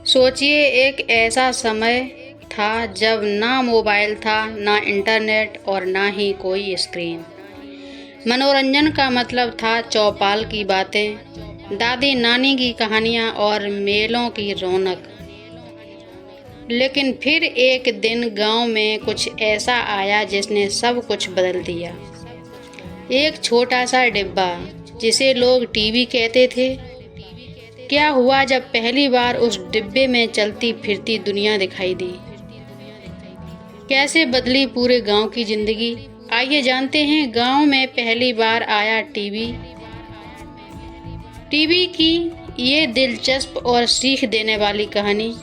सोचिए, एक ऐसा समय था जब ना मोबाइल था, ना इंटरनेट और ना ही कोई स्क्रीन। मनोरंजन का मतलब था चौपाल की बातें, दादी नानी की कहानियाँ और मेलों की रौनक। लेकिन फिर एक दिन गांव में कुछ ऐसा आया जिसने सब कुछ बदल दिया। एक छोटा सा डिब्बा जिसे लोग टीवी कहते थे। क्या हुआ जब पहली बार उस डिब्बे में चलती फिरती दुनिया दिखाई दी? कैसे बदली पूरे गांव की जिंदगी? आइए जानते हैं गांव में पहली बार आया टीवी। टीवी की ये दिलचस्प और सीख देने वाली कहानी।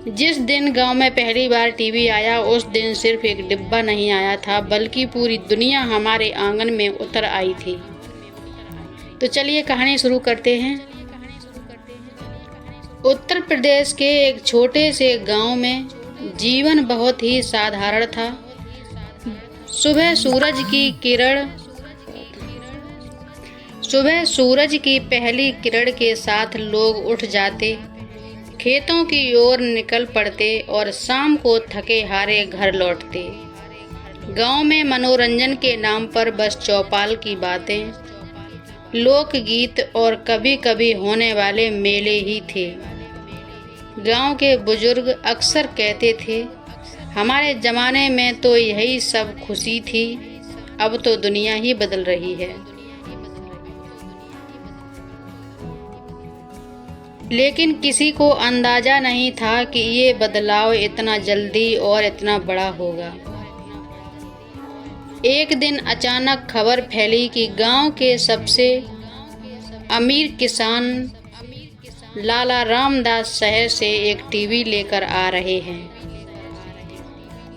जिस दिन गांव में पहली बार टीवी आया, उस दिन सिर्फ एक डिब्बा नहीं आया था, बल्कि पूरी दुनिया हमारे आंगन में उतर आई थी। तो चलिए कहानी शुरू करते हैं। उत्तर प्रदेश के एक छोटे से गांव में जीवन बहुत ही साधारण था। सुबह सूरज की पहली किरण के साथ लोग उठ जाते, खेतों की ओर निकल पड़ते और शाम को थके हारे घर लौटते। गांव में मनोरंजन के नाम पर बस चौपाल की बातें, लोकगीत और कभी कभी होने वाले मेले ही थे। गांव के बुजुर्ग अक्सर कहते थे, हमारे जमाने में तो यही सब खुशी थी, अब तो दुनिया ही बदल रही है। लेकिन किसी को अंदाजा नहीं था कि ये बदलाव इतना जल्दी और इतना बड़ा होगा। एक दिन अचानक खबर फैली कि गांव के सबसे अमीर किसान लाला रामदास शहर से एक टीवी लेकर आ रहे हैं।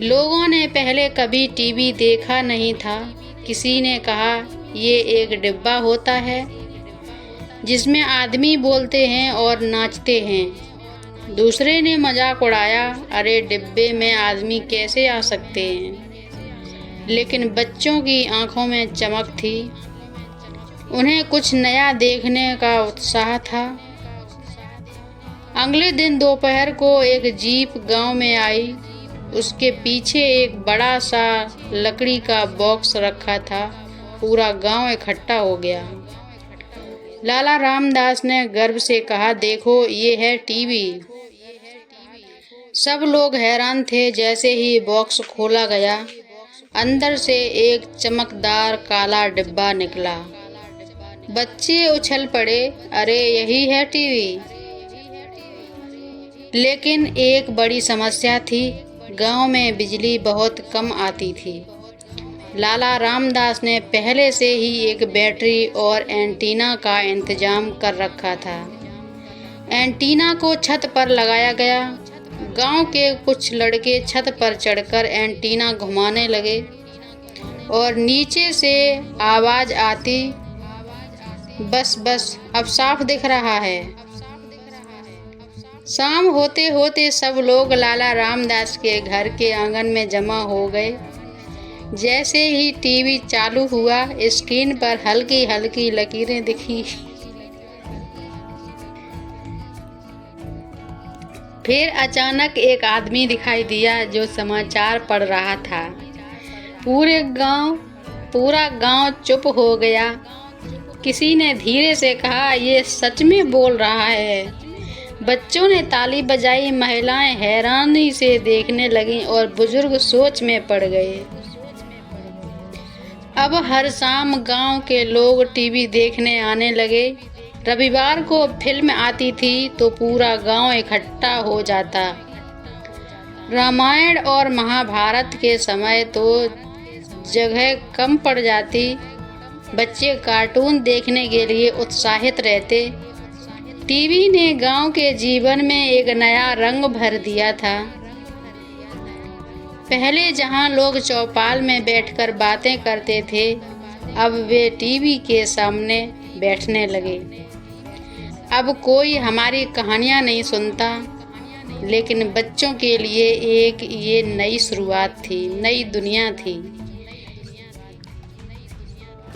लोगों ने पहले कभी टीवी देखा नहीं था। किसी ने कहा, ये एक डिब्बा होता है जिसमें आदमी बोलते हैं और नाचते हैं। दूसरे ने मजाक उड़ाया, अरे डिब्बे में आदमी कैसे आ सकते हैं। लेकिन बच्चों की आंखों में चमक थी, उन्हें कुछ नया देखने का उत्साह था। अगले दिन दोपहर को एक जीप गांव में आई। उसके पीछे एक बड़ा सा लकड़ी का बॉक्स रखा था। पूरा गांव इकट्ठा हो गया। लाला रामदास ने गर्व से कहा, देखो ये है टीवी। सब लोग हैरान थे। जैसे ही बॉक्स खोला गया, अंदर से एक चमकदार काला डिब्बा निकला। बच्चे उछल पड़े, अरे यही है टीवी। लेकिन एक बड़ी समस्या थी, गांव में बिजली बहुत कम आती थी। लाला रामदास ने पहले से ही एक बैटरी और एंटीना का इंतजाम कर रखा था। एंटीना को छत पर लगाया गया। गांव के कुछ लड़के छत पर चढ़कर एंटीना घुमाने लगे और नीचे से आवाज आती, बस अब साफ दिख रहा है। शाम होते होते सब लोग लाला रामदास के घर के आंगन में जमा हो गए। जैसे ही टीवी चालू हुआ, स्क्रीन पर हल्की हल्की लकीरें दिखी। फिर अचानक एक आदमी दिखाई दिया जो समाचार पढ़ रहा था। पूरा गांव चुप हो गया। किसी ने धीरे से कहा, ये सच में बोल रहा है। बच्चों ने ताली बजाई, महिलाएं हैरानी से देखने लगीं और बुजुर्ग सोच में पड़ गए। अब हर शाम गांव के लोग टीवी देखने आने लगे। रविवार को फिल्म आती थी तो पूरा गांव इकट्ठा हो जाता। रामायण और महाभारत के समय तो जगह कम पड़ जाती। बच्चे कार्टून देखने के लिए उत्साहित रहते। टीवी ने गांव के जीवन में एक नया रंग भर दिया था। पहले जहां लोग चौपाल में बैठकर बातें करते थे, अब वे टीवी के सामने बैठने लगे। अब कोई हमारी कहानियां नहीं सुनता, लेकिन बच्चों के लिए एक ये नई शुरुआत थी, नई दुनिया थी।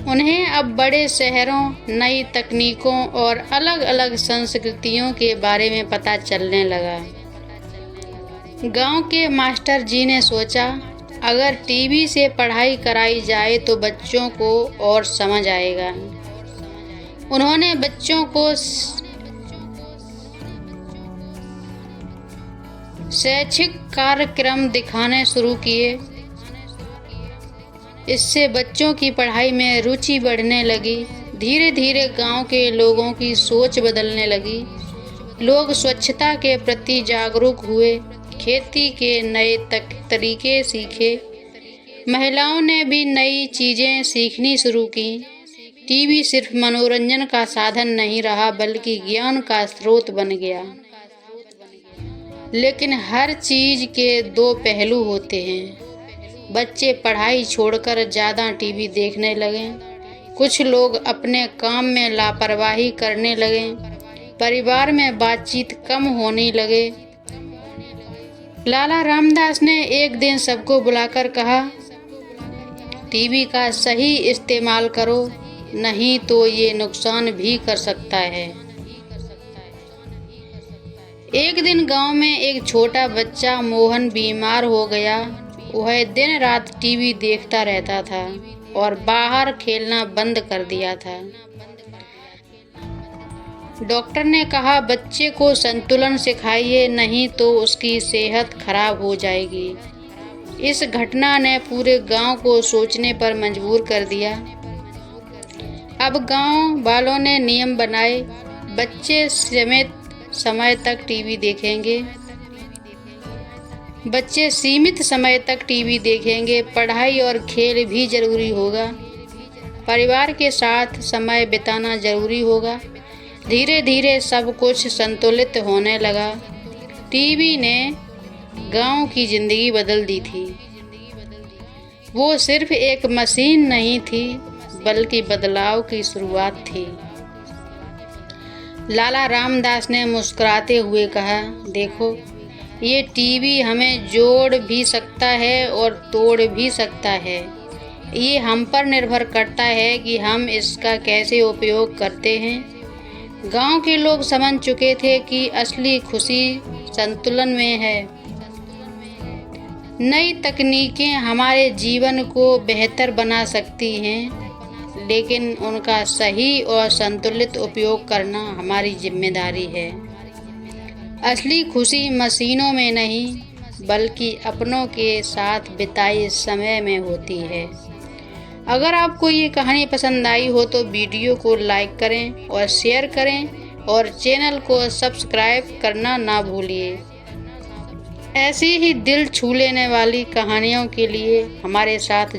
उन्हें अब बड़े शहरों, नई तकनीकों और अलग-अलग संस्कृतियों के बारे में पता चलने लगा। गांव के मास्टर जी ने सोचा, अगर टीवी से पढ़ाई कराई जाए तो बच्चों को और समझ आएगा। उन्होंने बच्चों को शैक्षिक कार्यक्रम दिखाने शुरू किए। इससे बच्चों की पढ़ाई में रुचि बढ़ने लगी। धीरे धीरे गांव के लोगों की सोच बदलने लगी। लोग स्वच्छता के प्रति जागरूक हुए, खेती के नए तरीके सीखे। महिलाओं ने भी नई चीजें सीखनी शुरू की। टीवी सिर्फ मनोरंजन का साधन नहीं रहा, बल्कि ज्ञान का स्रोत बन गया। लेकिन हर चीज के दो पहलू होते हैं। बच्चे पढ़ाई छोड़कर ज़्यादा टीवी देखने लगे। कुछ लोग अपने काम में लापरवाही करने लगे। परिवार में बातचीत कम होने लगे। लाला रामदास ने एक दिन सबको बुलाकर कहा, टीवी का सही इस्तेमाल करो, नहीं तो ये नुकसान भी कर सकता है। एक दिन गांव में एक छोटा बच्चा मोहन बीमार हो गया। वह दिन रात टीवी देखता रहता था और बाहर खेलना बंद कर दिया था। डॉक्टर ने कहा, बच्चे को संतुलन सिखाइए, नहीं तो उसकी सेहत खराब हो जाएगी। इस घटना ने पूरे गांव को सोचने पर मजबूर कर दिया। अब गांव वालों ने नियम बनाए, बच्चे सीमित समय तक टीवी देखेंगे। पढ़ाई और खेल भी जरूरी होगा। परिवार के साथ समय बिताना जरूरी होगा। धीरे धीरे सब कुछ संतुलित होने लगा। टीवी ने गांव की जिंदगी बदल दी थी। वो सिर्फ एक मशीन नहीं थी, बल्कि बदलाव की शुरुआत थी। लाला रामदास ने मुस्कुराते हुए कहा, देखो, ये टीवी हमें जोड़ भी सकता है और तोड़ भी सकता है। ये हम पर निर्भर करता है कि हम इसका कैसे उपयोग करते हैं। गांव के लोग समझ चुके थे कि असली खुशी संतुलन में है। नई तकनीकें हमारे जीवन को बेहतर बना सकती हैं, लेकिन उनका सही और संतुलित उपयोग करना हमारी जिम्मेदारी है। असली खुशी मशीनों में नहीं, बल्कि अपनों के साथ बिताए समय में होती है। अगर आपको ये कहानी पसंद आई हो तो वीडियो को लाइक करें और शेयर करें और चैनल को सब्सक्राइब करना ना भूलिए। ऐसी ही दिल छू लेने वाली कहानियों के लिए हमारे साथ